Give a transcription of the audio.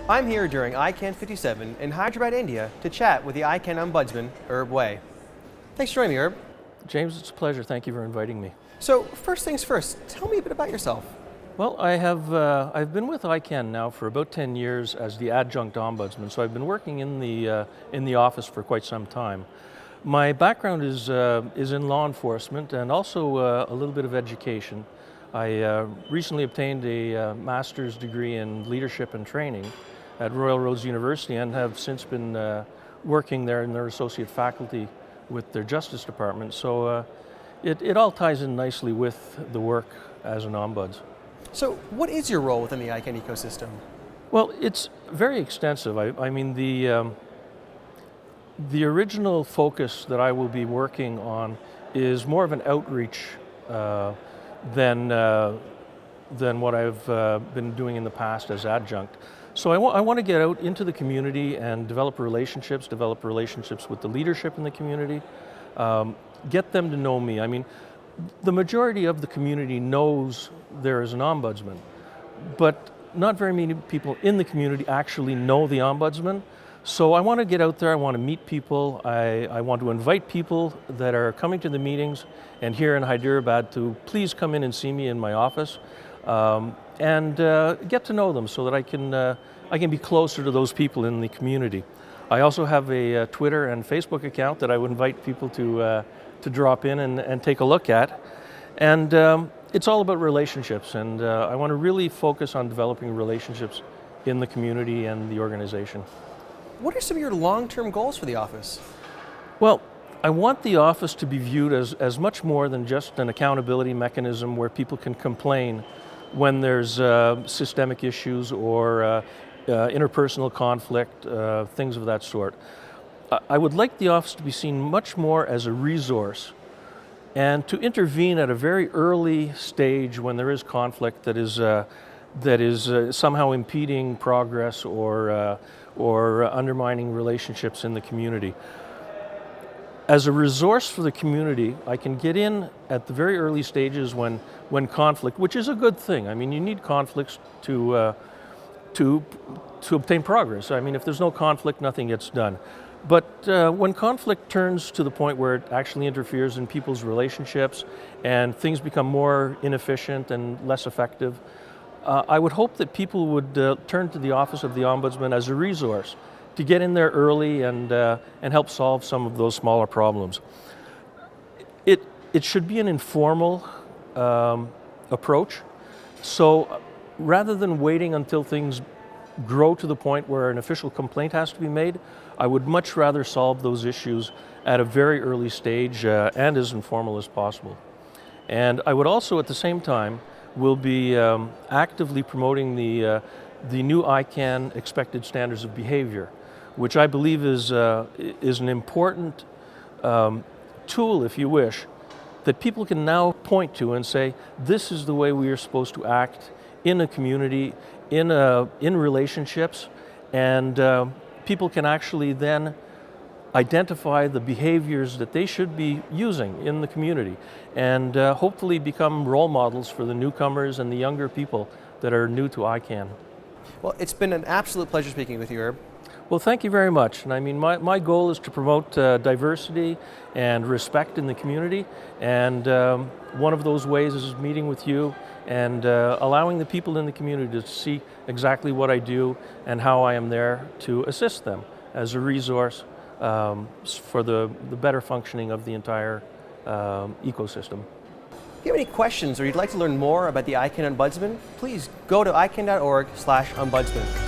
I'm here during ICANN 57 in Hyderabad, India to chat with the ICANN Ombudsman, Waye. Thanks for joining me, Herb. James, it's a pleasure. Thank you for inviting me. So first things first, tell me a bit about yourself. Well, I've been with ICANN now for about 10 years as the adjunct ombudsman, so I've been working in the office for quite some time. My background is in law enforcement and also a little bit of education. I recently obtained a master's degree in leadership and training at Royal Roads University and have since been working there in their associate faculty with their Justice Department. So it all ties in nicely with the work as an ombuds. So what is your role within the ICANN ecosystem? Well, it's very extensive. I mean, the original focus that I will be working on is more of an outreach than what I've been doing in the past as adjunct. So I want to get out into the community and develop relationships with the leadership in the community, get them to know me. I mean, the majority of the community knows there is an ombudsman, but not very many people in the community actually know the ombudsman. So I want to get out there, I want to meet people, I want to invite people that are coming to the meetings and here in Hyderabad to please come in and see me in my office and get to know them so that I can be closer to those people in the community. I also have a Twitter and Facebook account that I would invite people to drop in and take a look at. And it's all about relationships, and I want to really focus on developing relationships in the community and the organization. What are some of your long-term goals for the office? Well, I want the office to be viewed as much more than just an accountability mechanism where people can complain when there's systemic issues or interpersonal conflict, things of that sort. I would like the office to be seen much more as a resource and to intervene at a very early stage when there is conflict that is somehow impeding progress or undermining relationships in the community. As a resource for the community, I can get in at the very early stages when conflict, which is a good thing. I mean, you need conflicts to obtain progress. I mean, if there's no conflict, nothing gets done. But when conflict turns to the point where it actually interferes in people's relationships and things become more inefficient and less effective, I would hope that people would turn to the Office of the Ombudsman as a resource to get in there early and help solve some of those smaller problems. It should be an informal approach. So rather than waiting until things grow to the point where an official complaint has to be made, I would much rather solve those issues at a very early stage and as informal as possible. And I would also, at the same time, will be actively promoting the new ICANN expected standards of behavior, which I believe is an important tool, if you wish, that people can now point to and say, this is the way we are supposed to act in a community, in relationships, and people can actually then identify the behaviors that they should be using in the community and hopefully become role models for the newcomers and the younger people that are new to ICANN. Well, it's been an absolute pleasure speaking with you, Herb. Well, thank you very much. And I mean, my goal is to promote diversity and respect in the community. And one of those ways is meeting with you and allowing the people in the community to see exactly what I do and how I am there to assist them as a resource for the better functioning of the entire ecosystem. If you have any questions or you'd like to learn more about the ICANN Ombudsman, please go to icann.org/ombudsman.